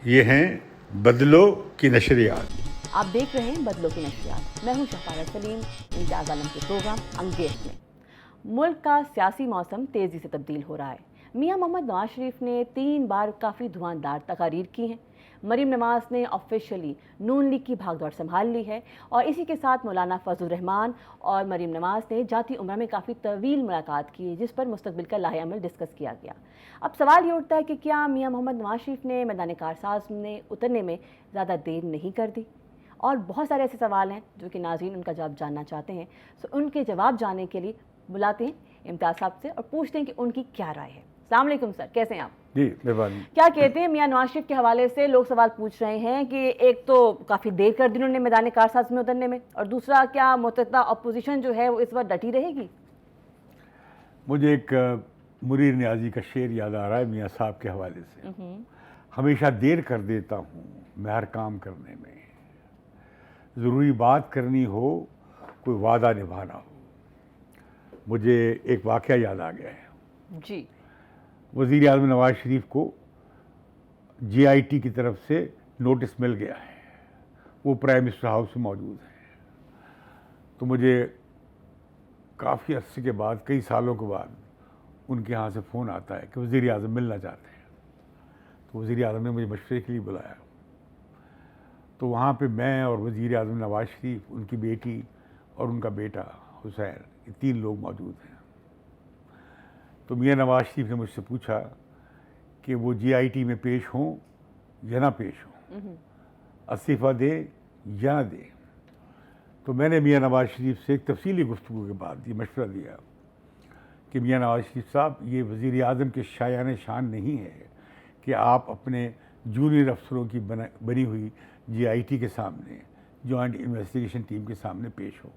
ये हैं बदलो की नशरियात। आप देख रहे हैं बदलो की नशरियात। मैं हूं शफारा सलीम, इम्तियाज़ आलम के प्रोग्राम अंगेज में। मुल्क का सियासी मौसम तेज़ी से तब्दील हो रहा है। मियां मोहम्मद नवाज शरीफ ने 3 बार काफ़ी धुआंधार तकारीर की हैं। मरीम नवाज ने ऑफिशियली नून लीग की भागदौड़ संभाल ली है और इसी के साथ मौलाना फजल रहमान और मरीम नवाज ने जाती उम्र में काफ़ी तवील मुलाकात की, जिस पर मुस्तकबिल का लाहे अमल डिस्कस किया गया। अब सवाल ये उठता है कि क्या मियां मोहम्मद नवाज शरीफ ने मैदान कारसाज में उतरने में ज़्यादा देर नहीं कर दी? और बहुत सारे ऐसे सवाल हैं जो कि नाज़रीन उनका जवाब जानना चाहते हैं। सो उनके जवाब जानने के लिए बुलाते हैं इम्तियाज़ साहब से और पूछते हैं कि उनकी क्या राय है। अस्सलाम वालेकुम सर, कैसे हैं आप? जी मेहरबानी। क्या कहते हैं? मियां नवाज शरीफ के हवाले से लोग सवाल पूछ रहे हैं कि एक तो काफ़ी देर कर दी उन्होंने मैदान कारसाज में उतरने में, और दूसरा क्या मुतहदा अपोजिशन जो है वो इस बार डटी रहेगी? मुझे एक मुनीर नियाज़ी का शेर याद आ रहा है मियाँ साहब के हवाले से। हमेशा देर कर देता हूँ मैं हर काम करने में, ज़रूरी बात करनी हो कोई वादा निभाना हो। मुझे एक वाक़या याद आ गया है जी। वज़ीर आज़म नवाज शरीफ को GIT की तरफ से नोटिस मिल गया है, वो प्राइम मिनिस्टर हाउस में मौजूद है। तो मुझे काफ़ी अरसे के बाद, कई सालों के बाद उनके यहाँ से फ़ोन आता है कि वज़ीर आज़म मिलना चाहते हैं। तो वज़ीर आज़म ने मुझे मशवरे के लिए बुलाया। तो वहाँ पे मैं और वज़ीर आज़म नवाज शरीफ, उनकी बेटी और उनका बेटा हुसैन, ये 3 लोग मौजूद हैं। तो मियाँ नवाज शरीफ ने मुझसे पूछा कि वो GIT में पेश हों या ना पेश हों, इस्तीफ़ा दें या ना दें। तो मैंने मियाँ नवाज शरीफ से एक तफसीली गुफ्तगू के बाद ये मशवरा दिया कि मियाँ नवाज शरीफ साहब, ये वज़ीर आज़म के शायान शान नहीं है कि आप अपने जूनियर अफसरों की बनी हुई GIT के सामने, जॉइंट इन्वेस्टिगेशन टीम के सामने पेश हो।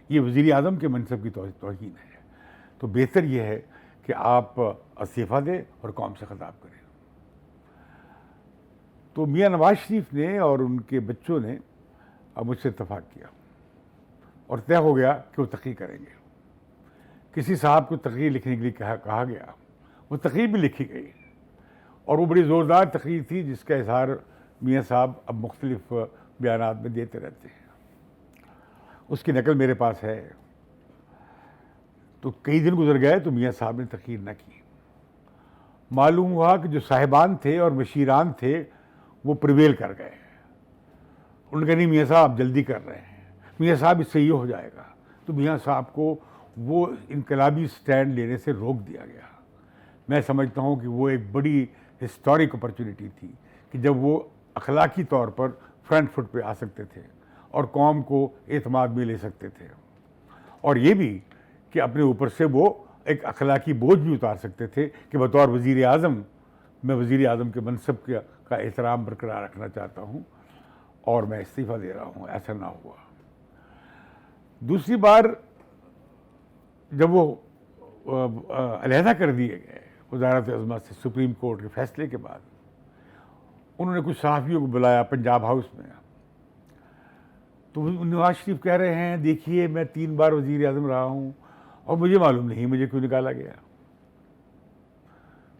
ये वज़ीर आज़म के मनसब की तौहीन है। तो बेहतर यह है कि आप इस्तीफ़ा दें और कौम से ख़िताब करें। तो मियाँ नवाज शरीफ ने और उनके बच्चों ने अब मुझसे इत्तफ़ाक़ किया और तय हो गया कि वो तक़रीर करेंगे। किसी साहब को तक़रीर लिखने के लिए कहा गया, वो तक़रीर भी लिखी गई और वो बड़ी ज़ोरदार तक़रीर थी, जिसका इज़हार मियाँ साहब अब मुख्तलिफ़ बयानात में देते रहते हैं। उसकी नकल मेरे पास है। तो कई दिन गुजर गए तो मियाँ साहब ने तक़रीर न की। मालूम हुआ कि जो साहिबान थे और मशीरान थे वो प्रिवेल कर गए। उन्होंने कहा नहीं मियाँ साहब आप जल्दी कर रहे हैं, मियाँ साहब इससे ये हो जाएगा। तो मियाँ साहब को वो इनकलाबी स्टैंड लेने से रोक दिया गया। मैं समझता हूँ कि वो एक बड़ी हिस्टोरिक अपॉर्चुनिटी थी कि जब वो अखलाकी तौर पर फ्रंट फुट पे आ सकते थे और कौम को एतमाद में ले सकते थे, और ये भी कि अपने ऊपर से वो एक अखलाकी बोझ भी उतार सकते थे कि बतौर वज़ीर आज़म मैं वज़ीर आज़म के मनसब का एहतराम बरकरार रखना चाहता हूँ और मैं इस्तीफ़ा दे रहा हूँ। ऐसा ना हुआ। दूसरी बार जब वो अलहदा कर दिए गए वज़ारत अज़्मा से सुप्रीम कोर्ट के फैसले के बाद, उन्होंने कुछ सहाफ़ियों को बुलाया पंजाब हाउस में। तो नवाज शरीफ कह रहे हैं देखिए मैं 3 बार वज़ीर आज़म रहा हूँ और मुझे मालूम नहीं मुझे क्यों निकाला गया।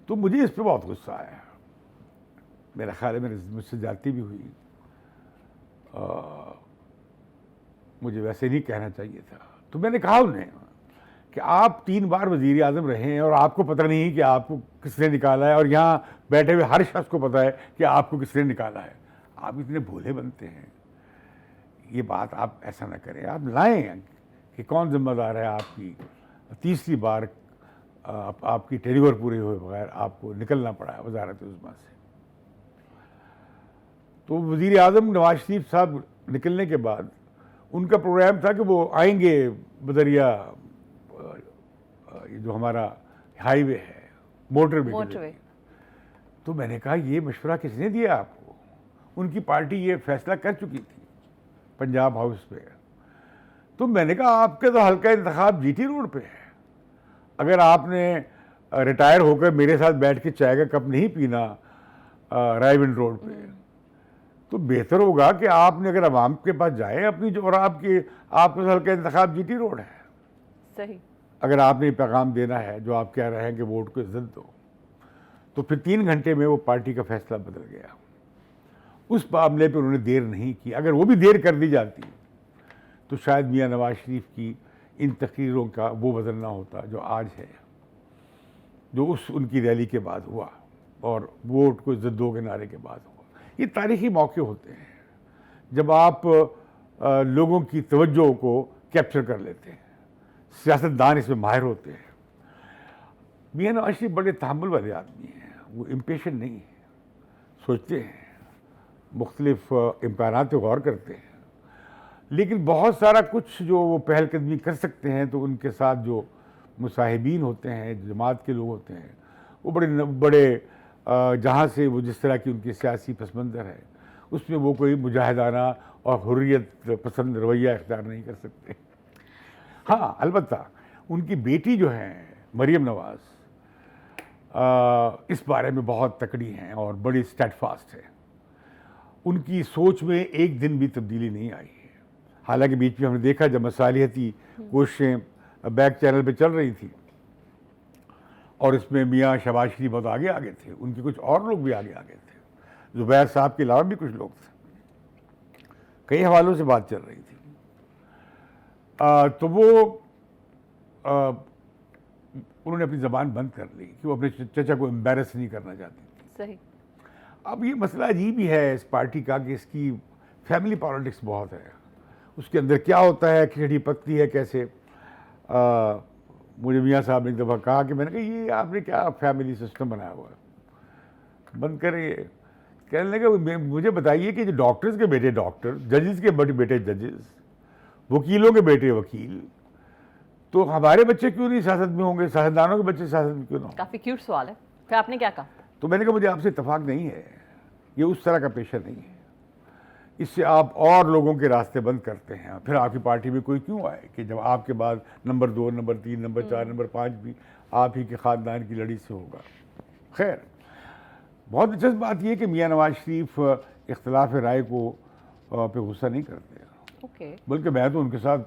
तो मुझे इस पर बहुत गुस्सा आया। मेरा ख्याल है मुझसे जाती भी हुई। मुझे वैसे नहीं कहना चाहिए था। तो मैंने कहा उन्हें कि आप 3 बार वज़ीर आज़म रहे हैं और आपको पता नहीं कि आपको किसने निकाला है, और यहाँ बैठे हुए हर शख्स को पता है कि आपको किसने निकाला है। आप इतने भोले बनते हैं, ये बात आप ऐसा ना करें। आप लाएं कि कौन जिम्मेदार है आपकी। तीसरी बार आपकी टेन्योर पूरे हुए बगैर आपको निकलना पड़ा है वज़ारत उज़्मा से। तो वज़ीर आज़म नवाज शरीफ साहब निकलने के बाद उनका प्रोग्राम था कि वो आएंगे बदरिया, जो हमारा हाईवे है, मोटरवे। तो मैंने कहा ये मशवरा किसने दिया आपको? उनकी पार्टी ये फैसला कर चुकी थी पंजाब हाउस पे। तो मैंने कहा आपके तो हल्का इंतखाब GT रोड पे है। अगर आपने रिटायर होकर मेरे साथ बैठ के चाय का कप नहीं पीना रायविंड रोड पे, तो बेहतर होगा कि आपने अगर आवाम के पास जाए अपनी जो, और आपके तो हल्का इंतखाब GT रोड है। सही। अगर आपने पैगाम देना है जो आप कह रहे हैं कि वोट को इज्जत दो, तो फिर 3 घंटे में वो पार्टी का फैसला बदल गया। उस मामले पर उन्होंने देर नहीं की। अगर वो भी देर कर दी जाती तो शायद मियां नवाज शरीफ की इन तकरीरों का वो वजन ना होता जो आज है, जो उस उनकी रैली के बाद हुआ और वोट को इज्जत दो के नारे के बाद हुआ। ये तारीखी मौके होते हैं जब आप लोगों की तवज्जो को कैप्चर कर लेते हैं। सियासतदान इसमें माहिर होते हैं। मियां नवाज शरीफ बड़े तहम्मुल वाले आदमी हैं, वो इम्पेशेंट नहीं है, सोचते हैं, मुख्तलिफ इम्कानात पे गौर करते हैं, लेकिन बहुत सारा कुछ जो वो पहलकदमी कर सकते हैं तो उनके साथ जो मुसाहिबीन होते हैं, जमात के लोग होते हैं, वो बड़े जहाँ से वो जिस तरह की उनकी सियासी पसमंज़र है उसमें वो कोई मुजाहिदाना और हुर्रियत पसंद रवैया इख्तियार नहीं कर सकते। हाँ, अलबत्ता उनकी बेटी जो है मरियम नवाज़ इस बारे में बहुत तकड़ी हैं और बड़ी स्टेडफास्ट है। उनकी सोच में एक दिन भी तब्दीली नहीं आई है। हालांकि बीच में हमने देखा जब मसालिहती कोशिशें बैक चैनल पे चल रही थी और इसमें मियाँ शहबाज शरीफ बहुत आगे आगे थे, उनके कुछ और लोग भी आगे आगे थे, ज़ुबैर साहब के अलावा भी कुछ लोग थे, कई हवालों से बात चल रही थी। तो वो उन्होंने अपनी ज़बान बंद कर ली कि वो अपने चचा को एम्बैरस नहीं करना चाहती थी। सही। अब ये मसला अजीब ही है इस पार्टी का कि इसकी फैमिली पॉलिटिक्स बहुत है। उसके अंदर क्या होता है, खिचड़ी पकती है कैसे। मुझे मियाँ साहब ने एक दफ़ा कहा कि मैंने कहा ये आपने क्या फैमिली सिस्टम बनाया हुआ है, बंद करें। कहने लगे मुझे बताइए कि जो डॉक्टर्स के बेटे डॉक्टर, जजेस के बेटे जजेस, वकीलों के बेटे वकील, तो हमारे बच्चे क्यों नहीं सियासत में होंगे, सियासतदानों के बच्चे सियासत में क्यों ना हो? काफ़ी क्यूट सवाल है। फिर आपने क्या कहा? तो मैंने कहा मुझे आपसे इत्तेफाक नहीं है, ये उस तरह का पेशा नहीं है, इससे आप और लोगों के रास्ते बंद करते हैं। फिर आपकी पार्टी में कोई क्यों आए कि जब आपके बाद नंबर 2, नंबर 3, नंबर 4, नंबर 5 भी आप ही के ख़ानदान की लड़ी से होगा। खैर, बहुत दिलचस्प बात यह कि मियाँ नवाज शरीफ इख्तिलाफ राय को पे गुस्सा नहीं करते, ओके। बल्कि मैं तो उनके साथ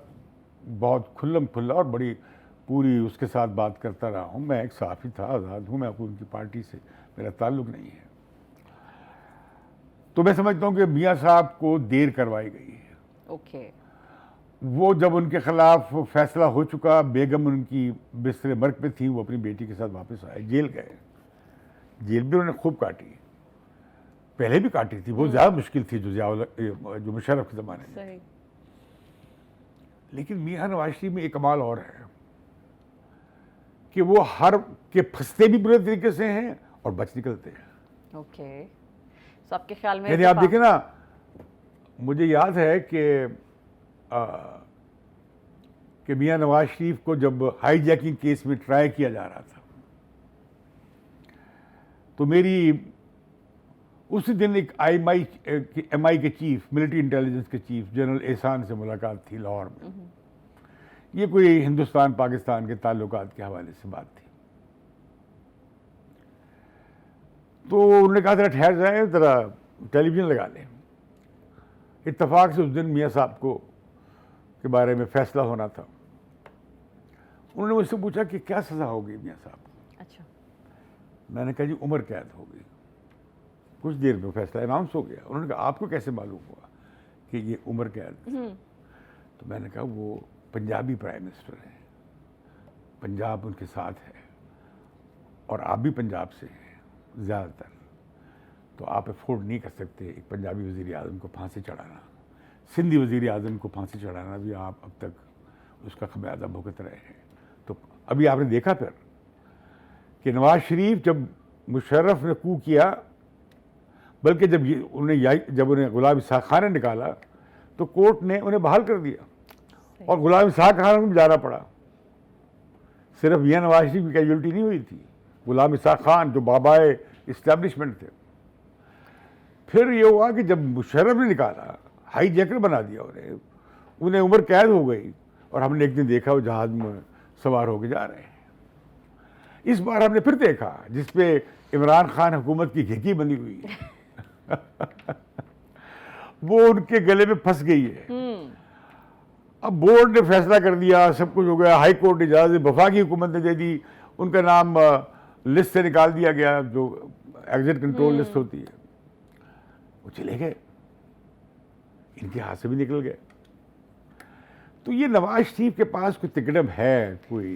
बहुत खुल्लम खुल्ला और बड़ी पूरी उसके साथ बात करता रहा हूँ। मैं एक सहाफ़ी था, आज़ाद हूँ, मैं उनकी पार्टी से मेरा ताल्लुक़ नहीं है। तो मैं समझता हूँ कि मियाँ साहब को देर करवाई गई है। ओके। वो जब उनके ख़िलाफ़ फैसला हो चुका, बेगम उनकी बिस्तर मर्ग पे थी, वो अपनी बेटी के साथ वापस आए, जेल गए। जेल भी उन्होंने खूब काटी, पहले भी काटी थी, बहुत ज़्यादा मुश्किल थी जो मुशर्रफ के ज़माने में। सही। लेकिन मियाँ नवाज शरीफ में एक कमाल और है कि वो हर के फंसते भी बुरे तरीके से हैं और बच निकलते हैं। ओके। तो आपके ख्याल में यानी आप देखें ना, मुझे याद है कि मियाँ नवाज शरीफ को जब हाईजैकिंग केस में ट्राई किया जा रहा था तो मेरी उसी दिन एक MI के चीफ, मिलिट्री इंटेलिजेंस के चीफ जनरल एहसान से मुलाकात थी लाहौर में। ये कोई हिंदुस्तान पाकिस्तान के ताल्लुकात के हवाले से बात थी। तो उन्होंने कहा जरा ठहर जाए, जरा टेलीविज़न लगा लें। इत्तफाक से उस दिन मियाँ साहब को के बारे में फैसला होना था। उन्होंने मुझसे पूछा कि क्या सज़ा होगी मियाँ साहब को। अच्छा। मैंने कहा जी उम्र कैद हो गई। कुछ देर में फैसला अनाउंस हो गया। उन्होंने कहा आपको कैसे मालूम हुआ कि ये उम्र कैद? तो मैंने कहा वो पंजाबी प्राइम मिनिस्टर हैं, पंजाब उनके साथ है और आप भी पंजाब से हैं ज़्यादातर, तो आप अफोर्ड नहीं कर सकते एक पंजाबी वज़ीर आज़म को फांसी चढ़ाना। सिंधी वज़ीर आज़म को फांसी चढ़ाना भी आप अब तक उसका खमियाजा भुगत रहे हैं। तो अभी आपने देखा फिर कि नवाज शरीफ जब मुशर्रफ ने कू किया, बल्कि जब उन्हें गुलाम इसहाक़ खान ने निकाला तो कोर्ट ने उन्हें बहाल कर दिया और गुलाम इसहाक़ खान को भी जाना पड़ा। सिर्फ मियाँ नवाज शरीफ की कैजुअल्टी नहीं हुई थी, गुलाम इसहाक़ खान जो बाबाए इस्टेब्लिशमेंट थे। फिर ये हुआ कि जब मुशर्रफ ने निकाला, हाईजैकर बना दिया उन्हें उम्र कैद हो गई और हमने एक दिन देखा वो जहाज़ में सवार होकर जा रहे हैं। इस बार हमने फिर देखा जिसपे इमरान खान हुकूमत की घिकी बनी हुई है वो उनके गले में फंस गई है। अब बोर्ड ने फैसला कर दिया, सब कुछ हो गया, हाई कोर्ट ने इजाज़त वफाकी हुकूमत ने दे दी, उनका नाम लिस्ट से निकाल दिया गया, जो एग्जिट कंट्रोल लिस्ट होती है, वो चले गए, इनके हाथ से भी निकल गए। तो ये नवाज शरीफ के पास कोई तिकड़म है कोई,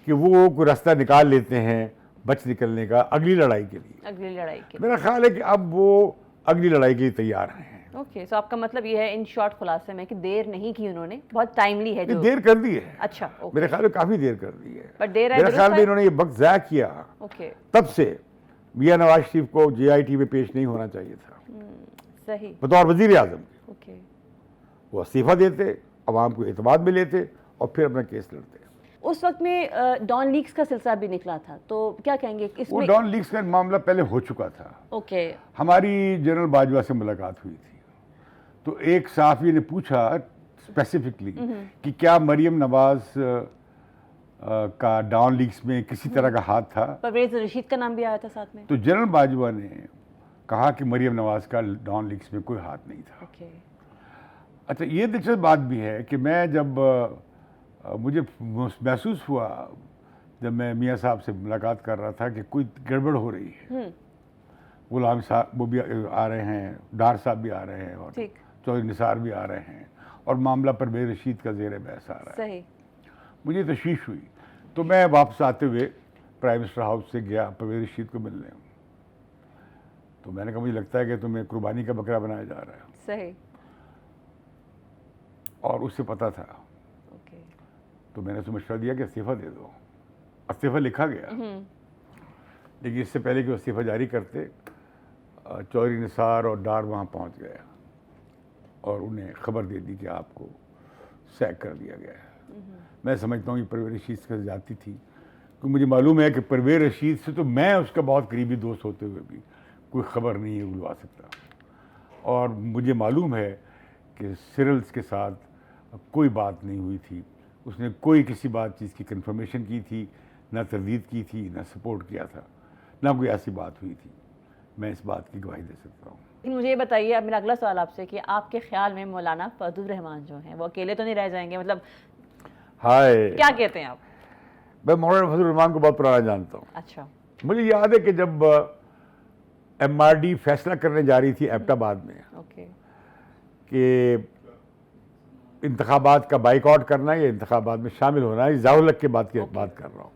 कि वो कोई रास्ता निकाल लेते हैं बच निकलने का अगली लड़ाई के लिए। अगली लड़ाई के मेरा ख्याल है कि अब वो अगली लड़ाई के लिए तैयार हैं। ओके, सो आपका मतलब ये है इन शॉर्ट खुलासे में कि देर नहीं की उन्होंने, बहुत टाइमली है जो। देर कर दी है। अच्छा, ओके। मेरे ख्याल में काफी देर कर दी है, पर देर है मेरे ख्याल में दुरुस्त इन्होंने ये वक्त ज़ाया किया। ओके, तब से मियां नवाज शरीफ को JIT में पेश नहीं होना चाहिए था सही। बतौर वजीर आजम के। ओके, वो इस्तीफा देते, अवाम को एतमाद में लेते और फिर अपना केस लड़ते। उस वक्त में डॉन लीक्स का सिलसिला भी निकला था, तो क्या कहेंगे वो इसमें? डॉन लीक्स का मामला पहले हो चुका था। ओके, हमारी जनरल बाजवा से मुलाकात हुई थी, तो एक सहाफ़ी ने पूछा स्पेसिफिकली कि क्या मरियम नवाज का डॉन लीक्स में किसी तरह का हाथ था। परवेज रशीद का नाम भी आया था साथ में। तो जनरल बाजवा ने कहा कि मरियम नवाज का डॉन लीक्स में कोई हाथ नहीं था। ओके, अच्छा, ये दिलचस्प बात भी है कि मैं जब मुझे महसूस हुआ जब मैं मियाँ साहब से मुलाकात कर रहा था कि कोई गड़बड़ हो रही है, गुलाम साहब वो भी आ रहे हैं, डार साहब भी आ रहे हैं और ठीक, चौधरी निसार भी आ रहे हैं और मामला परवेज रशीद का ज़ेर बहस आ रहा है। सही। मुझे तशवीश हुई, तो मैं वापस आते हुए प्राइम मिनिस्टर हाउस से गया परवेज रशीद को मिलने। तो मैंने कहा मुझे लगता है कि तुम्हें कुर्बानी का बकरा बनाया जा रहा है, सही। और उससे पता था। ओके, तो मैंने उसे मशवरा दिया कि इस्तीफ़ा दे दो। इस्तीफ़ा लिखा गया, लेकिन इससे पहले कि वो इस्तीफ़ा जारी करते चौधरी निसार और डार वहाँ पहुँच गया और उन्हें खबर दे दी कि आपको सैक कर दिया गया है। मैं समझता हूँ ये परवेज रशीद से जाती थी, क्योंकि मुझे मालूम है कि परवेज रशीद से तो मैं उसका बहुत करीबी दोस्त होते हुए भी कोई ख़बर नहीं उगलवा सकता, और मुझे मालूम है कि सिरल्स के साथ कोई बात नहीं हुई थी, उसने कोई किसी चीज़ की कंफर्मेशन की थी, ना तरदीद की थी, ना सपोर्ट किया था, ना कोई ऐसी बात हुई थी। मैं इस बात की गवाही दे सकता हूँ। लेकिन मुझे ये बताइए, अब मेरा अगला सवाल आपसे कि आपके ख्याल में मौलाना फजल रहमान जो हैं वो अकेले तो नहीं रह जाएंगे? मतलब हाय, क्या कहते हैं आप? मैं मौलाना फजल रहमान को बहुत पुराना जानता हूँ। अच्छा, मुझे याद है कि जब MRD फैसला करने जा रही थी एबटाबाद में ओके, कि इंतखाबात का बाइकआउट करना है या इंतखाबात में शामिल होना है, ज़ाउलक के बात कर रहा हूँ,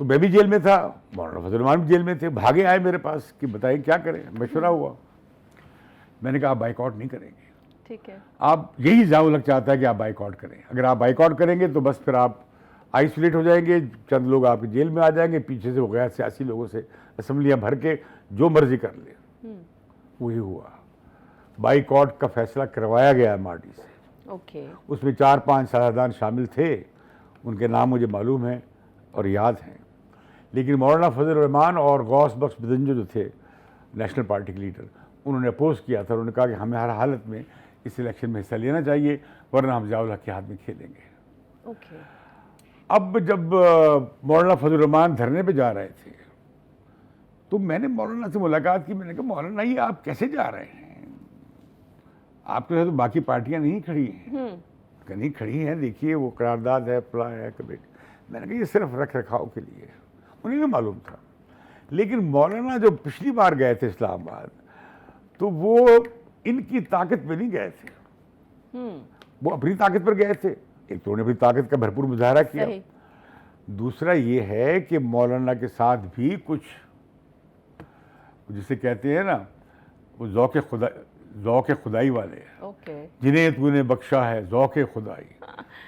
तो मैं भी जेल में था, मौलाना फजल रहमान भी जेल में थे, भागे आए मेरे पास कि बताइए क्या करें। मशवरा हुआ, मैंने कहा आप बाइकआउट नहीं करेंगे, ठीक है, आप यही ज़ाउलक चाहता है कि आप बाइकआउट करें। अगर आप बाइकआउट करेंगे तो बस फिर आप आइसोलेट हो जाएंगे, चंद लोग आपके जेल में आ जाएंगे, पीछे से वो गैर सियासी लोगों से असम्बलियाँ भर के जो मर्जी कर ले। वही हुआ, बाइकआउट का फैसला करवाया गया MRD से। ओके, उसमें 4-5 सालादान शामिल थे, उनके नाम मुझे मालूम है और याद हैं, लेकिन मौलाना फजल रहमान और गौस बख्श बदंजो जो थे नेशनल पार्टी के लीडर, उन्होंने अपोज किया था। उन्होंने कहा कि हमें हर हालत में इस इलेक्शन में हिस्सा लेना चाहिए, वरना हम ज़िया-उल-हक के हाथ में खेलेंगे। ओके, अब जब मौलाना फजल रहमान धरने पे जा रहे थे, तो मैंने मौलाना से मुलाकात की। मैंने कहा मौलाना ये आप कैसे जा रहे हैं, आपके साथ तो बाकी पार्टियां नहीं खड़ी हैं। नहीं खड़ी हैं, देखिए वो करारदाद है, फला है, कमेटी। मैंने कहा ये सिर्फ रख रखाव के लिए है, उन्हें भी मालूम था। लेकिन मौलाना जो पिछली बार गए थे इस्लामाबाद, तो वो इनकी ताकत पे नहीं गए थे, वो अपनी ताकत पर गए थे। एक तो उन्होंने अपनी ताकत का भरपूर मुजाहरा किया, दूसरा ये है कि मौलाना के साथ भी कुछ जिसे कहते हैं ना वो ज़ौक़ खुदाई वाले हैं, ओके, जिन्हें तूने बख्शा है ज़ौक़ खुदाई,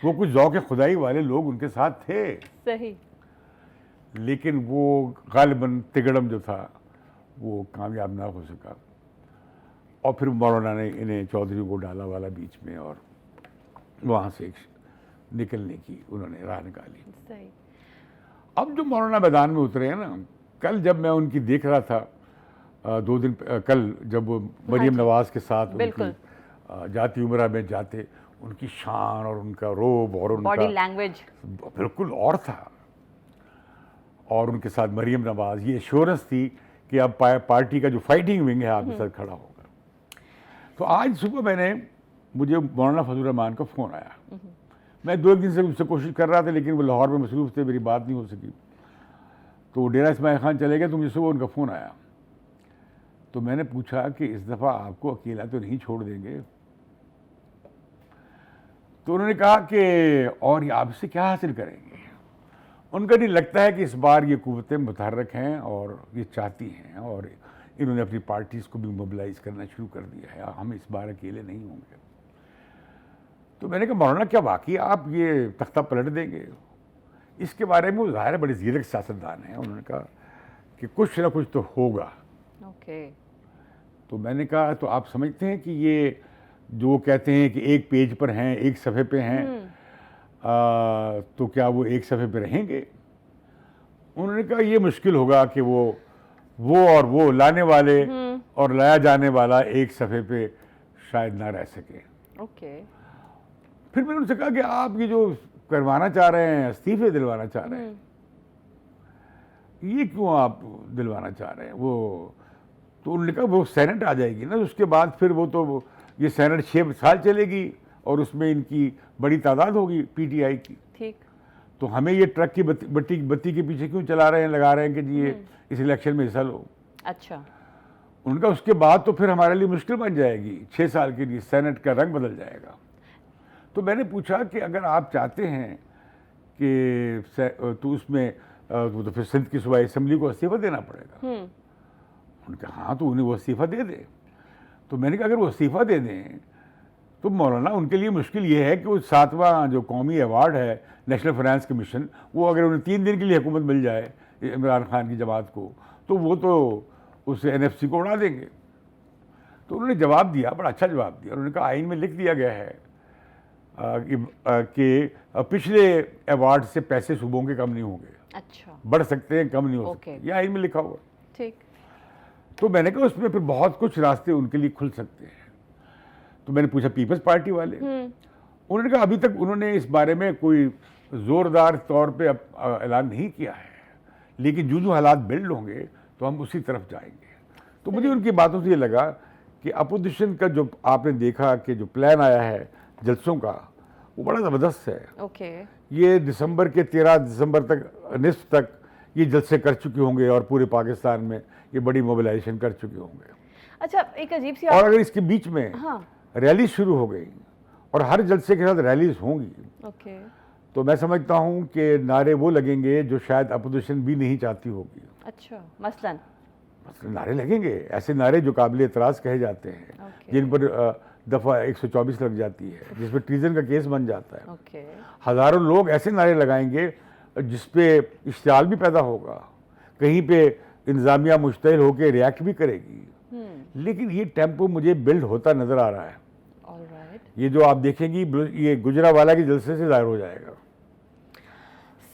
वो कुछ ज़ौक़ खुदाई वाले लोग उनके साथ थे। सही, लेकिन वो गालिबन तिगड़म जो था वो कामयाब ना हो सका, और फिर मौलाना ने इन्हें चौधरी को डाला वाला बीच में, और वहाँ से निकलने की उन्होंने राह निकाली। सही। अब जो मौलाना मैदान में उतरे हैं ना, कल जब मैं उनकी देख रहा था, 2 दिन कल जब वो मरियम नवाज के साथ उनकी जाती उमरा में जाते, उनकी शान और उनका रोब और उनका बॉडी लैंग्वेज बिल्कुल और था, और उनके साथ मरियम नवाज, ये एश्योरेंस थी कि अब पार्टी का जो फाइटिंग विंग है आपके साथ खड़ा होगा। तो आज सुबह मुझे मौलाना फजल रहमान का फ़ोन आया। मैं 2 दिन से उससे कोशिश कर रहा था, लेकिन वो लाहौर में मसरूफ़ थे, मेरी बात नहीं हो सकी। तो डेरा इस्माइल खान चले गए, तो मुझे सुबह उनका फ़ोन आया। तो मैंने पूछा कि इस दफ़ा आपको अकेला तो नहीं छोड़ देंगे? तो उन्होंने कहा कि और ये आपसे क्या हासिल करेंगे? उनका नहीं लगता है कि इस बार ये कुव्वतें मुतहर्रिक हैं और ये चाहती हैं, और इन्होंने अपनी पार्टीज़ को भी मोबिलाइज करना शुरू कर दिया है, हम इस बार अकेले नहीं होंगे। तो मैंने कहा मौलाना क्या वाकई आप ये तख्ता पलट देंगे? इसके बारे में वो ज़ाहिर है बड़े ज़ीरक सियासतदान हैं, उन्होंने कहा कि कुछ ना कुछ तो होगा। ओके। तो मैंने कहा तो आप समझते हैं कि ये जो कहते हैं कि एक पेज पर हैं, एक सफ़े पे हैं, तो क्या वो एक सफ़े पे रहेंगे? उन्होंने कहा ये मुश्किल होगा कि वो और वो लाने वाले और लाया जाने वाला एक सफ़े पे शायद ना रह सके। ओके। फिर मैंने उनसे कहा कि आप ये जो करवाना चाह रहे हैं, इस्तीफे दिलवाना चाह रहे हैं, ये क्यों आप दिलवाना चाह रहे हैं? वो तो उन्होंने कहा वो सेनेट आ जाएगी ना, उसके बाद फिर वो तो ये सेनेट 6 साल चलेगी और उसमें इनकी बड़ी तादाद होगी पीटीआई की। ठीक। तो हमें ये ट्रक की बत्ती के पीछे क्यों चला रहे हैं, लगा रहे हैं कि जी ये इस इलेक्शन में हिस्सा लो? अच्छा। उनका उसके बाद तो फिर हमारे लिए मुश्किल बन जाएगी, 6 साल के लिए सेनेट का रंग बदल जाएगा। तो मैंने पूछा कि अगर आप चाहते हैं कि तो उसमें तो फिर सिंध की सूबाई असम्बली को इस्तीफा देना पड़ेगा। उन्होंने कहा हाँ, तो उन्हें वो इस्तीफा दे दे। तो मैंने कहा अगर वो इस्तीफा दे दें तो मौलाना उनके लिए मुश्किल ये है कि वो 7वां जो कौमी अवार्ड है नेशनल फाइनेंस कमीशन, वो अगर उन्हें 3 दिन के लिए हुकूमत मिल जाए इमरान खान की जमात को, तो वो तो उससे एनएफसी को उड़ा देंगे। तो उन्होंने जवाब दिया, बड़ा अच्छा जवाब दिया। उन्होंने कहा आइन में लिख दिया गया है कि पिछले अवार्ड से पैसे सूबों के कम नहीं होंगे। अच्छा। बढ़ सकते हैं, कम नहीं हो सकते, ये आइन में लिखा हुआ। ठीक। तो मैंने कहा उसमें फिर बहुत कुछ रास्ते उनके लिए खुल सकते हैं। तो मैंने पूछा पीपल्स पार्टी वाले, उन्होंने कहा अभी तक उन्होंने इस बारे में कोई ज़ोरदार तौर पे ऐलान नहीं किया है, लेकिन जो हालात बिल्ड होंगे तो हम उसी तरफ जाएंगे। तो मुझे उनकी बातों से ये लगा कि अपोजिशन का जो आपने देखा कि जो प्लान आया है जलसों का, वो बड़ा ज़बरदस्त है। ओके। ये दिसंबर के 13 दिसंबर तक निस्फ तक ये जलसे कर चुके होंगे और पूरे पाकिस्तान में ये बड़ी मोबिलाइजेशन कर चुके होंगे। अच्छा, एक अजीब सी और अगर इसके बीच में हाँ। रैली शुरू हो गई और हर जलसे के साथ रैलीज होंगी, ओके। तो मैं समझता हूँ कि नारे वो लगेंगे जो शायद अपोजिशन भी नहीं चाहती होगी। अच्छा, मसलन नारे लगेंगे, ऐसे नारे जो काबिल एतराज़ कहे जाते हैं, ओके। जिन पर दफ़ा 124 लग जाती है, जिसमें ट्रीजन का केस बन जाता है। ओके। हज़ारों लोग ऐसे नारे लगाएंगे जिस पे इश्तियाल भी पैदा होगा, कहीं पे इंतज़ामिया मुश्तइल होकर रिएक्ट भी करेगी। लेकिन ये टेम्पो मुझे बिल्ड होता नज़र आ रहा है। ऑलराइट। ये जो आप देखेंगी ये गुजरावाला के जलसे से ज़ाहिर हो जाएगा।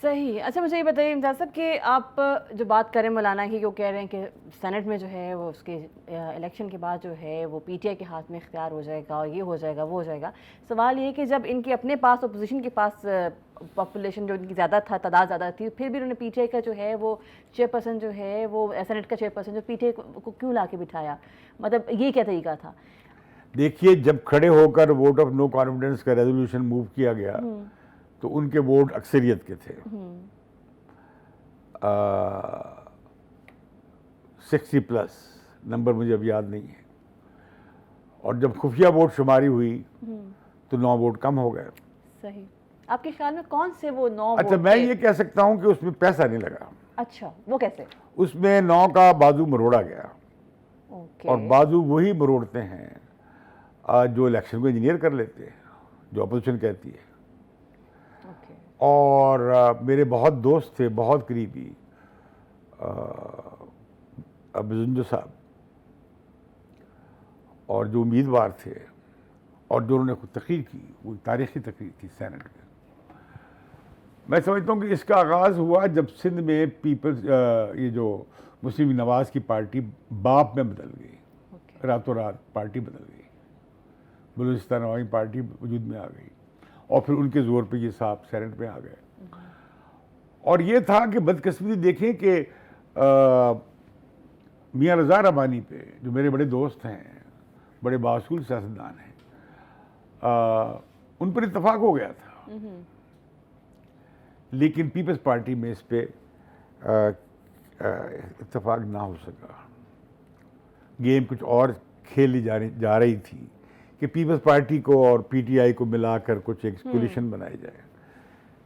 सही। अच्छा, मुझे ये बताइए इम्तियाज़ साहब कि आप जो बात करें मौलाना की, वो कह रहे हैं कि सेनेट में जो है वो उसके इलेक्शन के बाद जो है वो पीटीआई के हाथ में इख्तियार हो जाएगा और ये हो जाएगा वो हो जाएगा। सवाल ये है कि जब इनके अपने पास अपोजिशन के पास पॉपुलेशन जो इनकी ज़्यादा था, तादाद ज़्यादा थी, फिर भी उन्होंने पीटीआई का जो है वो चेयरपर्सन जो है वो सेनेट का चेयरपर्सन जो पीटीआई को क्यों ला के बिठाया? मतलब ये क्या तरीका था? देखिए, जब खड़े होकर वोट ऑफ नो कॉन्फिडेंस का रेजोल्यूशन मूव किया गया तो उनके वोट अक्सरियत के थे। 60+ नंबर मुझे अब याद नहीं है। और जब खुफिया वोट शुमारी हुई तो 9 वोट कम हो गए। सही। आपके ख्याल में कौन से वो 9 अच्छा, वोट मैं थे? ये कह सकता हूँ कि उसमें पैसा नहीं लगा। अच्छा, वो कैसे? उसमें 9 का बाजू मरोड़ा गया। ओके। और बाजू वही मरोड़ते हैं जो इलेक्शन को इंजीनियर कर लेते हैं, जो अपोजिशन कहती है। ओके। और मेरे बहुत दोस्त थे, बहुत करीबी, अब्दुल साहब, और जो उम्मीदवार थे और जो उन्होंने खुद तकरीर की, वो तारीखी तकरीर थी सेनेट में। मैं समझता हूँ कि इसका आगाज़ हुआ जब सिंध में पीपल्स ये जो मुस्लिम नवाज़ की पार्टी बाप में बदल गई। रातों रात पार्टी बदल गई, बलूचिस्तान अवामी पार्टी वजूद में आ गई और फिर उनके ज़ोर पे ये साहब सेनेट में आ गए। और ये था कि बदकिस्मती देखें कि मियाँ रज़ा रबानी पे, जो मेरे बड़े दोस्त हैं, बड़े बासूल सियासतदान हैं, उन पर इत्तफाक हो गया था। लेकिन पीपल्स पार्टी में इस पे इत्तेफाक ना हो सका। गेम कुछ और खेली जा रही थी कि पीपल्स पार्टी को और पीटीआई को मिलाकर कुछ एक कोलिशन बनाई जाए,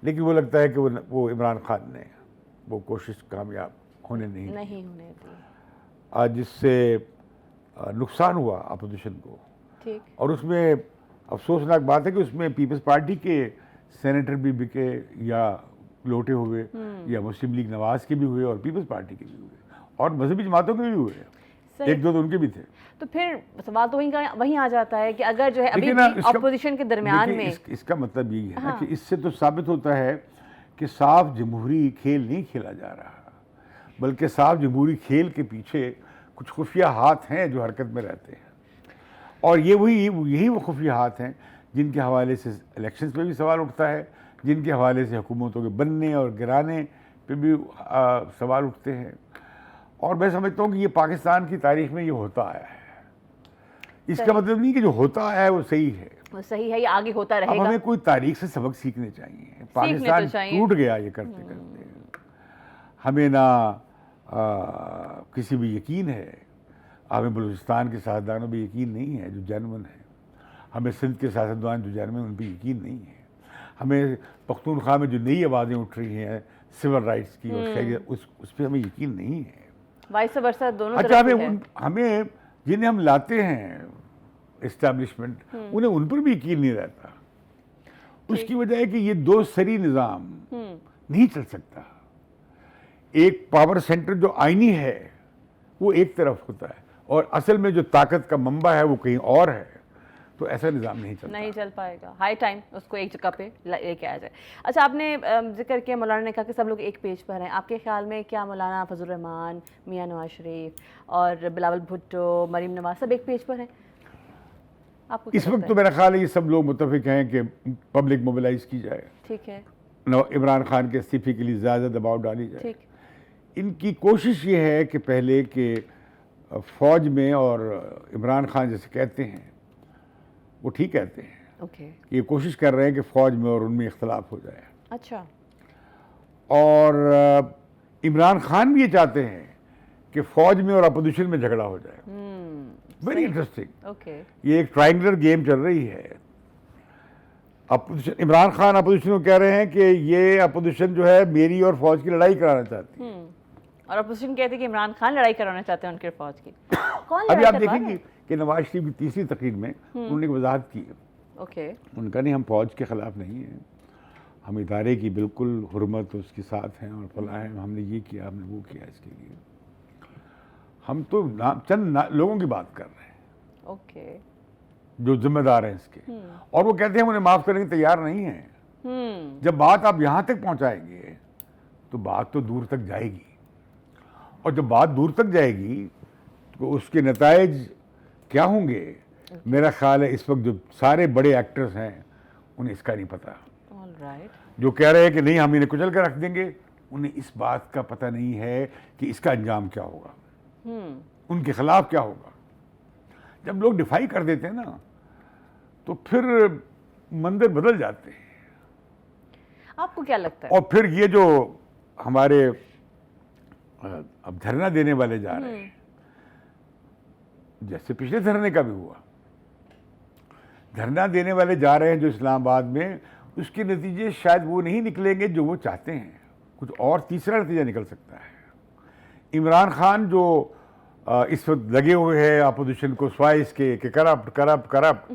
लेकिन वो लगता है कि वो इमरान खान ने वो कोशिश कामयाब होने नहीं होने दी, आज जिससे नुकसान हुआ अपोजिशन को। ठीक। और उसमें अफसोसनाक बात है कि उसमें पीपल्स पार्टी के सेनेटर भी बिके या लौटे हुए, या मुस्लिम लीग नवाज के भी हुए और पीपल्स पार्टी के भी हुए और मजहबी जमातों के भी हुए, एक दो तो उनके भी थे। तो फिर सवाल तो वहीं आ जाता है कि अगर जो है अभी अपोजिशन के दरमियान में इसका मतलब यही है कि इससे तो साबित होता है कि साफ जमहूरी खेल नहीं खेला जा रहा, बल्कि साफ जमहूरी खेल के पीछे कुछ खुफिया हाथ हैं जो हरकत में रहते हैं, और यही वो खुफिया हाथ हैं जिनके हवाले से इलेक्शंस पे भी सवाल उठता है, जिनके हवाले से हुकूमतों के बनने और गिराने पे भी सवाल उठते हैं। और मैं समझता हूँ कि ये पाकिस्तान की तारीख में ये होता आया है। इसका मतलब नहीं कि जो होता आया है वो सही है, वो सही है, ये आगे होता रहेगा। अब हमें कोई तारीख से सबक सीखने चाहिए। पाकिस्तान टूट गया ये करते करते। हमें ना किसी भी यकीन है, हमें बलूचिस्तान के सियासतदानों पर यकीन नहीं है जो जेन्युइन है, हमें सिंध के सियासतदान जो जेन्युइन उन पर यकीन नहीं है, हमें पख्तूनख्वा में जो नई आवाज़ें उठ रही हैं सिविल राइट्स की और खैरियत, उस पर हमें यकीन नहीं है। वाइस वर्सा दोनों अच्छा, तरफ है। हमें जिन्हें हम लाते हैं इस्टेब्लिशमेंट, उन्हें उन पर भी यकीन नहीं रहता। उसकी वजह है कि ये दो सरी निज़ाम नहीं चल सकता। एक पावर सेंटर जो आईनी है वो एक तरफ होता है और असल में जो ताकत का मंबा है वो कहीं और है, तो ऐसा निज़ाम नहीं चल पाएगा। हाई टाइम उसको एक जगह पे लेके आया जाए। अच्छा, आपने जिक्र किया, मौलाना ने कहा कि सब लोग एक पेज पर हैं। आपके ख्याल में क्या मौलाना फजल रहमान, मियां नवाज शरीफ और बिलावल भुट्टो, मरीम नवाज सब एक पेज पर हैं? आपको इस वक्त तो मेरा ख्याल है ये सब लोग मुत्तफिक हैं कि पब्लिक मोबिलाइज की जाए, ठीक है, इमरान खान के इस्तीफे के लिए ज़्यादा दबाव डाली जाए। ठीक। इनकी कोशिश ये है कि पहले के फ़ौज में, और इमरान खान जैसे कहते हैं वो ठीक कहते हैं, ओके, ये कोशिश कर रहे हैं कि फ़ौज में और उनमें इख्तलाफ हो जाए। अच्छा। और इमरान खान भी ये चाहते हैं कि फ़ौज में और अपोजिशन में झगड़ा हो जाए। Very interesting, okay. ये एक ट्रायंगुलर गेम चल रही है। अपोजिशन, इमरान खान अपोजिशन को कह रहे हैं कि ये अपोजिशन जो है मेरी और फ़ौज की लड़ाई कराना चाहती है, और अपोजिशन कहते हैं कि इमरान खान लड़ाई कराना चाहते हैं उनके फ़ौज की। कौन अभी आप देखेंगे कि नवाज शरीफ की तीसरी तकरीर में उन्होंने एक वजाहत की है। ओके, उनका नहीं, हम फ़ौज के ख़िलाफ़ नहीं हैं, हम इदारे की बिल्कुल हुर्मत उसके साथ हैं और फलां हैं, हमने ये किया, हमने वो किया, इसके लिए हम तो चंद लोगों की बात कर रहे हैं, ओके, जो जिम्मेदार हैं इसके। और वो कहते हैं उन्हें माफ़ करने की तैयार नहीं है। जब बात आप यहाँ तक पहुँचाएंगे तो बात तो दूर तक जाएगी, और जब बात दूर तक जाएगी तो उसके नताइज क्या होंगे, मेरा ख्याल है इस वक्त जो सारे बड़े एक्टर्स हैं उन्हें इसका नहीं पता। जो कह रहे हैं कि नहीं हम इन्हें कुचल कर रख देंगे, उन्हें इस बात का पता नहीं है कि इसका अंजाम क्या होगा, उनके खिलाफ क्या होगा। जब लोग डिफाई कर देते हैं ना तो फिर मंदिर बदल जाते हैं। आपको क्या लगता है? और फिर ये जो हमारे अब धरना देने वाले जा रहे हैं, जैसे पिछले धरने का भी हुआ, धरना देने वाले जा रहे हैं जो इस्लामाबाद में, उसके नतीजे शायद वो नहीं निकलेंगे जो वो चाहते हैं, कुछ और तीसरा नतीजा निकल सकता है। इमरान खान जो इस वक्त लगे हुए हैं अपोजिशन को स्वाइस के कि करप्ट करप्ट करप्ट,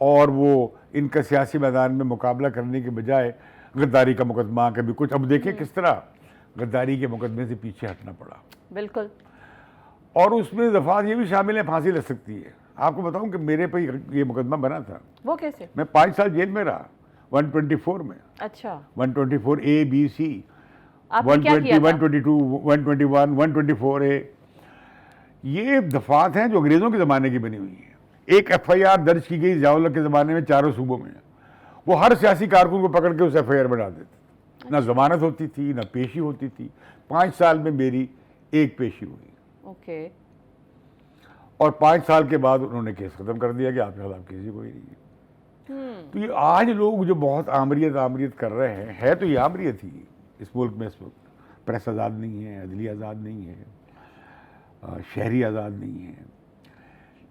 और वो इनका सियासी मैदान में मुकाबला करने के बजाय गद्दारी का मुकदमा कभी कुछ, अब देखें किस तरह गद्दारी के मुकदमे से पीछे हटना पड़ा। बिल्कुल। और उसमें दफात ये भी शामिल है, फांसी लग सकती है। आपको बताऊं कि मेरे पे ये मुकदमा बना था। वो कैसे? मैं 5 साल जेल में रहा 124 में। अच्छा। 124 A B C, आपने क्या किया था? 122 121 124 A, ये दफात हैं जो अंग्रेज़ों के ज़माने की बनी हुई हैं। एक FIR दर्ज की गई ज़ियाउल हक के ज़माने में 4 सूबों में, वो हर सियासी कारकुन को पकड़ के उस FIR में डाल देते। ना जमानत होती थी, ना पेशी होती थी। 5 साल में मेरी एक पेशी हुई। ओके। और 5 साल के बाद उन्होंने केस ख़त्म कर दिया कि आपके खिलाफ केस ही कोई नहीं है। तो ये आज लोग जो बहुत आमरीत कर रहे हैं, है तो ये आमरीत ही इस मुल्क में इस वक्त, प्रेस आज़ाद नहीं है, अदली आज़ाद नहीं है, शहरी आज़ाद नहीं है।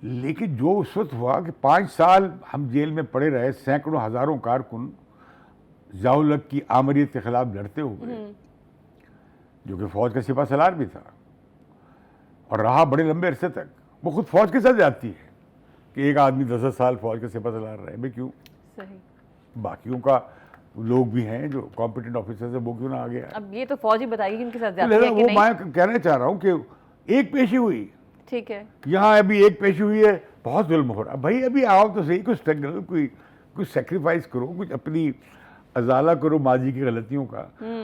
लेकिन जो उस वक्त हुआ कि 5 साल हम जेल में पड़े रहे, सैकड़ों हज़ारों कारकुन ज़िया-उल-हक की आमरीत के खिलाफ लड़ते हुए, जो कि फ़ौज का सिपह सलार भी था और रहा बड़े लंबे अरसे तक। वो खुद फ़ौज के साथ जाती है कि एक आदमी 10-10 साल फ़ौज का सिपह सलार रहे, भाई क्यों? सही। बाकियों का लोग भी हैं जो कॉम्पिटेंट ऑफिसर्स है, वो क्यों ना आ गया? अब ये तो फौज ही बताएगी कि उनके साथ तो जाती है कि वो नहीं। मैं कहना चाह रहा हूँ कि एक पेशी हुई, ठीक है। यहाँ अभी एक पेशी हुई है, बहुत जुल्म हो रहा। भाई अभी आओ तो सही, कुछ स्ट्रगल, कुछ सेक्रीफाइस करो, कुछ अपनी अजाला करो माजी की गलतियों का।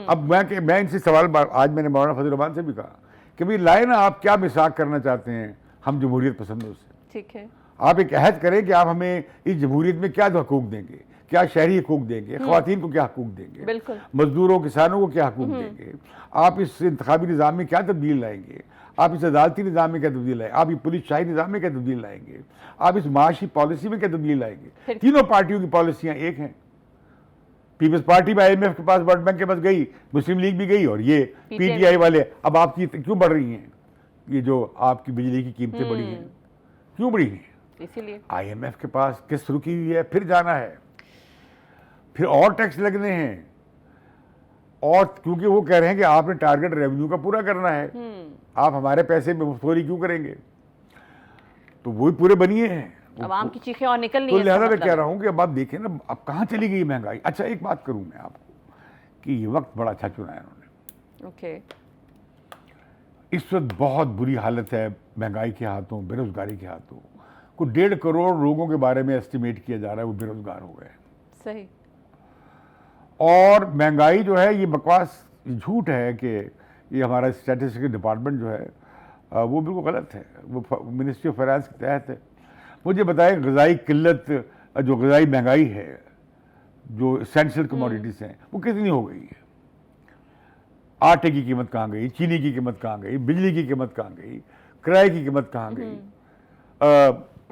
अब मैं इनसे सवाल आज मैंने मौलाना फजल रहमान से भी कहा कि भाई लाए ना, आप क्या मिसाक करना चाहते हैं हम जमहूरियत पसंदों से? ठीक है। आप एक अहद करें कि आप हमें इस जमहूरियत में क्या हकूक देंगे, क्या शहरी हकूक देंगे, ख़वातीन को क्या हकूक देंगे, बिल्कुल। मजदूरों किसानों को क्या हकूक देंगे, आप इस इंतखाबी निज़ाम में क्या तब्दील लाएंगे, आप इस अदालती निज़ाम में क्या तब्दील लाएंगे, आप इस पुलिस शाही निज़ाम में क्या तब्दील लाएंगे, आप इस माशी पॉलिसी में क्या तब्दील लाएंगे? तीनों पार्टियों की पॉलिसियाँ एक हैं। पीपल्स पार्टी में IMF के पास, वर्ल्ड बैंक के पास गई, मुस्लिम लीग भी गई, और ये PTI वाले अब आपकी क्यों बढ़ रही हैं? ये जो आपकी बिजली की कीमतें बढ़ी हैं, क्यों बढ़ी हैं? इसीलिए IMF के पास किस्त रुकी हुई है, फिर जाना है, फिर और टैक्स लगने हैं, और क्योंकि वो कह रहे हैं कि आपने टारगेट रेवेन्यू का पूरा करना है, आप हमारे पैसे में मुफ्तखोरी क्यों करेंगे? तो वही पूरे बनिए हैं। आवाम की चीखें और निकल नहीं तो है। लिहाजा मैं कह रहा हूँ कि अब आप देखें ना, अब कहाँ चली गई महंगाई। अच्छा एक बात करूँ मैं आपको कि ये वक्त बड़ा अच्छा चुना है उन्होंने। ओके। इस वक्त बहुत बुरी हालत है महंगाई के हाथों, बेरोजगारी के हाथों। कुछ 1.5 करोड़ लोगों के बारे में एस्टिमेट किया जा रहा है वो बेरोजगार हो गए। सही। और महंगाई जो है, ये बकवास झूठ है कि ये हमारा स्टैटिस्टिक्स डिपार्टमेंट जो है वो बिल्कुल गलत है, वो मिनिस्ट्री ऑफ फाइनेंस के तहत है। मुझे बताएं, ग़िज़ाई किल्लत, जो ग़िज़ाई महंगाई है, जो एसेंशियल कमोडिटीज़ हैं, वो कितनी हो गई है? आटे की कीमत कहाँ गई, चीनी की कीमत कहाँ गई, बिजली की कीमत कहाँ गई, किराए की कीमत कहाँ गई,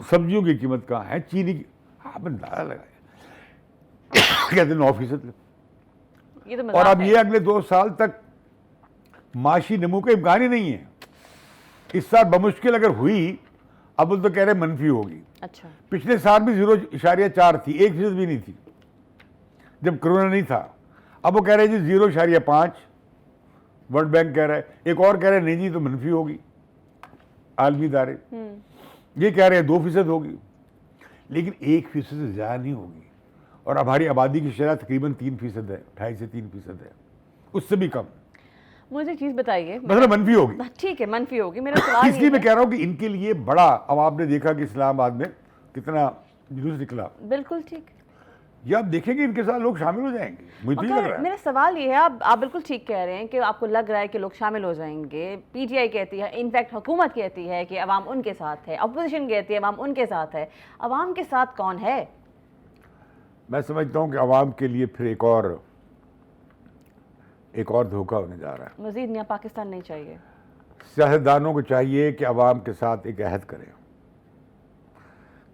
सब्जियों की कीमत कहाँ है, चीनी की, आप अंदाजा लगाए कहते 9%। ये तो और मजाक अब है। ये अगले 2 साल तक माशी नमू का इम्कान ही नहीं है। इस साल बमुश्किल अगर हुई, अब वो तो कह रहे मनफी होगी। अच्छा। पिछले साल भी 0.4 थी, 1% भी नहीं थी जब कोरोना नहीं था। अब वो कह रहे हैं जी 0.5, वर्ल्ड बैंक कह रहा है, एक और कह रहे हैं नहीं जी तो मनफी होगी, आलमी इदारे ये कह रहे हैं 2% होगी, लेकिन 1% से ज़्यादा नहीं होगी। और हमारी आबादी की शरह तकरीबन 3% है, 2.5 से 3% है, उससे भी कम। मुझे चीज़ बताइए। मतलब मनफी होगी। ठीक है, मनफी होगी। मेरा सवाल इसलिए मैं कह रहा हूँ कि इनके लिए बड़ा, अब आपने देखा कि इस्लामाबाद में कितना जुलूस निकला, बिल्कुल ठीक। ये आप देखेंगे इनके साथ लोग शामिल हो जाएंगे, मुझे तो ये लग मगर रहा है। मेरा सवाल ये है, आप बिल्कुल ठीक कह रहे हैं कि आपको लग रहा है कि लोग शामिल हो जाएंगे। PTI कहती है, इनफैक्ट हुकूमत कहती है कि अवाम उनके साथ है, अपोजिशन कहती है अवाम उनके साथ है। अवाम के साथ कौन है? मैं समझता हूँ कि अवाम के लिए फिर एक और धोखा होने जा रहा है। मजीद नया पाकिस्तान नहीं चाहिए। सियासतदानों को चाहिए कि अवाम के साथ एक अहद करें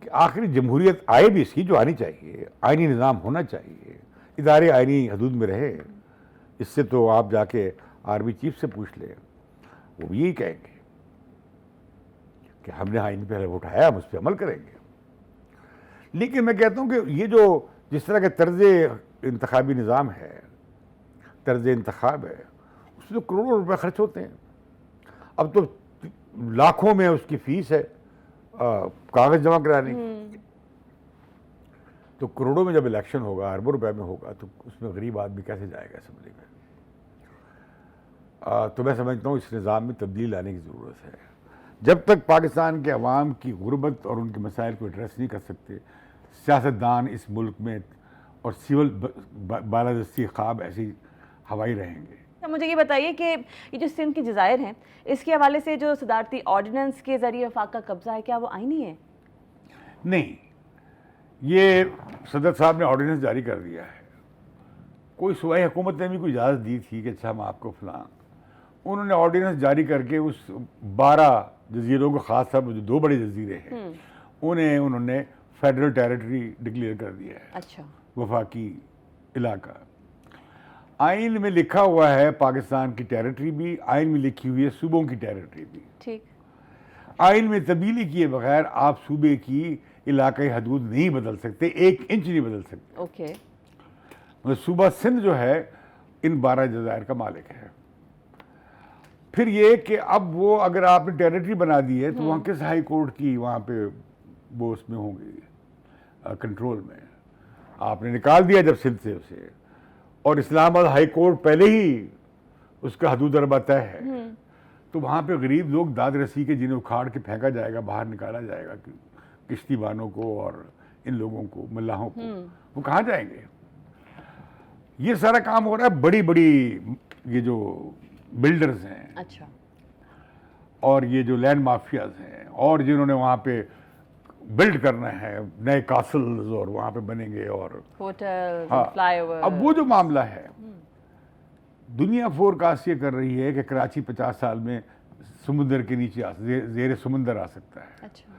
कि आखिरी जमहूरियत आए भी इसकी जो आनी चाहिए, आइनी निज़ाम होना चाहिए, इदारे आइनी हदूद में रहे। इससे तो आप जाके आर्मी चीफ से पूछ लें, वो भी यही कहेंगे कि हमने आइन पे उठाया, हम उस पर अमल करेंगे। लेकिन मैं कहता हूँ कि ये जो जिस तरह का तर्ज इंतखाबी निज़ाम है, तर्ज इंतखाब है, उसमें तो करोड़ों रुपए खर्च होते हैं। अब तो लाखों में उसकी फीस है कागज जमा कराने की। तो करोड़ों में जब इलेक्शन होगा, अरबों रुपए में होगा, तो उसमें गरीब आदमी कैसे जाएगा असम्बली में? तो मैं समझता हूँ इस निज़ाम में तब्दीली लाने की ज़रूरत है। जब तक पाकिस्तान के अवाम की गुर्बत और उनके मसाइल को एड्रेस नहीं कर सकते, सियासतदान इस मुल्क में और सिविल बालादस्ती ख्वाब ऐसे हवाई रहेंगे। मुझे ये बताइए कि ये जो सिंध की जज़ायर हैं, इसके हवाले से जो सदारती ऑर्डिनेंस के ज़रिए वफाक का कब्ज़ा है, क्या वो आईनी है? नहीं, ये सदर साहब ने ऑर्डिनेंस जारी कर दिया है। कोई सूबाई हुकूमत ने भी कोई इजाज़त दी थी कि अच्छा हम आपको फलां, उन्होंने ऑर्डिनेंस जारी करके उस 12 जजीरों को, ख़ास तौर पर जो 2 बड़े जजीरे हैं, उन्होंने फेडरल टेरिटरी डिक्लेयर कर दिया है। अच्छा। वफाकी इलाका। आइन में लिखा हुआ है पाकिस्तान की टेरिटरी भी, आइन में लिखी हुई है सूबों की टेरिटरी भी। ठीक। आइन में तब्दीली किए बगैर आप सूबे की इलाकाई हदूद नहीं बदल सकते, 1 इंच नहीं बदल सकते। ओके। मतलब सूबा सिंध जो है इन 12 जज़ायर का मालिक है। फिर ये कि अब वो अगर आपने टेरिटरी बना दी है तो वहाँ किस हाई कोर्ट की वहाँ पे वो उसमें होंगी कंट्रोल में। आपने निकाल दिया जब सिंध से उसे, और इस्लामाबाद हाई कोर्ट पहले ही उसका हदूद अरबा तय है, तो वहाँ पे गरीब लोग दाद रसी के जिन्हें उखाड़ के फेंका जाएगा, बाहर निकाला जाएगा, किश्तीबानों को और इन लोगों को, मल्लाहों को, वो कहाँ जाएंगे? ये सारा काम हो रहा है बड़ी बड़ी ये जो बिल्डर्स हैं, अच्छा, और ये जो लैंड माफियाज हैं, और जिन्होंने वहाँ पे बिल्ड करना है नए कासल्स और वहाँ पे बनेंगे और होटल, हाँ। फ्लाईओवर। अब वो जो मामला है, दुनिया फोरकास्ट ये कर रही है कि कराची 50 साल में समुद्र के नीचे जेर समुंदर आ सकता है। अच्छा,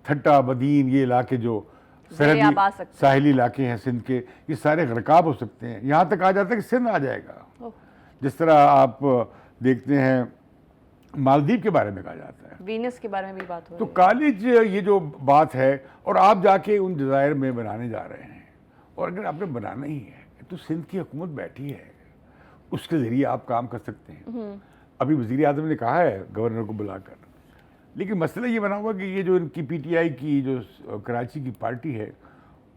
थट्टा, बदीन, ये इलाके जो ज़रिए आप आ सकते हैं। साहिली इलाके हैं सिंध के, ये सारे गरकाब हो सकते हैं। यहाँ तक आ जाता है कि सिंध आ जाएगा। ओह, जिस तरह आप देखते हैं मालदीव के बारे में कहा जाता है, वीनस के बारे में भी बात हो तो रही है। कॉलेज ये जो बात है, और आप जाके उन जज़ायर में बनाने जा रहे हैं, और अगर आपने बनाना ही है तो सिंध की हुकूमत बैठी है, उसके ज़रिए आप काम कर सकते हैं। अभी वज़ीर आज़म ने कहा है गवर्नर को बुलाकर, लेकिन मसला ये बना हुआ कि ये जो इनकी पीटीआई की जो कराची की पार्टी है,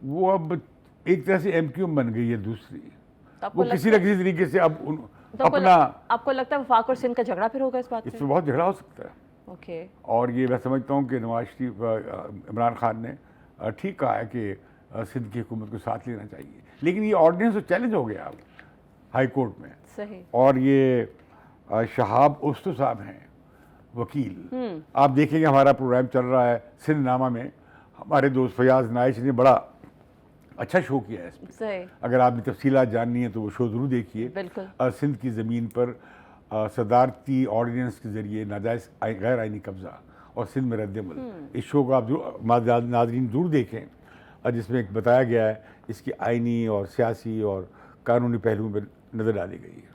वो अब एक तरह से एमक्यूएम बन गई है दूसरी। तो आपको वो किसी न किसी तरीके से अब तो आपको लगता है वफाक और सिंध का झगड़ा फिर होगा इस बात इस पे? पर बहुत झगड़ा हो सकता है। ओके। और ये मैं समझता हूँ कि नवाज शरीफ, इमरान खान ने ठीक कहा है कि सिंध की हुकूमत को साथ लेना चाहिए, लेकिन ये ऑर्डिनेंस तो चैलेंज हो गया अब हाई कोर्ट में। सही। और ये शहाब उस्तो साहब हैं वकील, आप देखेंगे हमारा प्रोग्राम चल रहा है सिंध नामा में, हमारे दोस्त फयाज नाइश ने बड़ा अच्छा शो किया है इसमें। सही। अगर आपने तफसीलात जाननी है तो वो शो ज़रूर देखिए। बिल्कुल। सिंध की ज़मीन पर सदारती ऑर्डिनेंस के ज़रिए नाजायज़ गैर आइनी कब्ज़ा और सिंध में रद्द-ए-अमल, इस शो को आप नाज़रीन ज़रूर देखें, जिसमें एक बताया गया है इसकी आइनी और सियासी और कानूनी पहलुओं पर नज़र डाली गई है।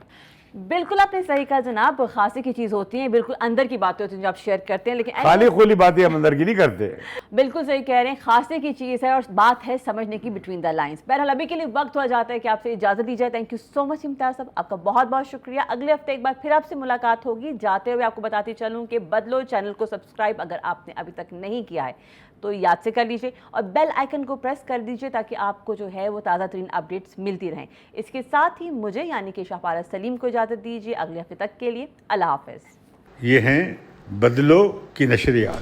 बिल्कुल आपने सही कहा जनाब, खासी की चीज़ होती है, बिल्कुल अंदर की बातें होती हैं जो आप शेयर करते हैं, लेकिन खाली खोली बातें हम अंदर की नहीं करते। बिल्कुल सही कह रहे हैं, खासे की चीज़ है और बात है समझने की बिटवीन द लाइंस। बहरहाल अभी के लिए वक्त हो जाता है कि आपसे इजाज़त दी जाए। थैंक यू सो मच इम्तियाज़ साहब, आपका बहुत बहुत शुक्रिया। अगले हफ्ते एक बार फिर आपसे मुलाकात होगी। जाते हुए आपको बताती चलूँ कि बदलो चैनल को सब्सक्राइब अगर आपने अभी तक नहीं किया है तो याद से कर लीजिए, और बेल आइकन को प्रेस कर दीजिए ताकि आपको जो है वो ताज़ा तरीन अपडेट्स मिलती रहें। इसके साथ ही मुझे यानी कि शहपारा सलीम को इजाज़त दीजिए। अगले हफ्ते तक के लिए अल्लाह हाफ़िज़। ये हैं बदलो की नशरियात।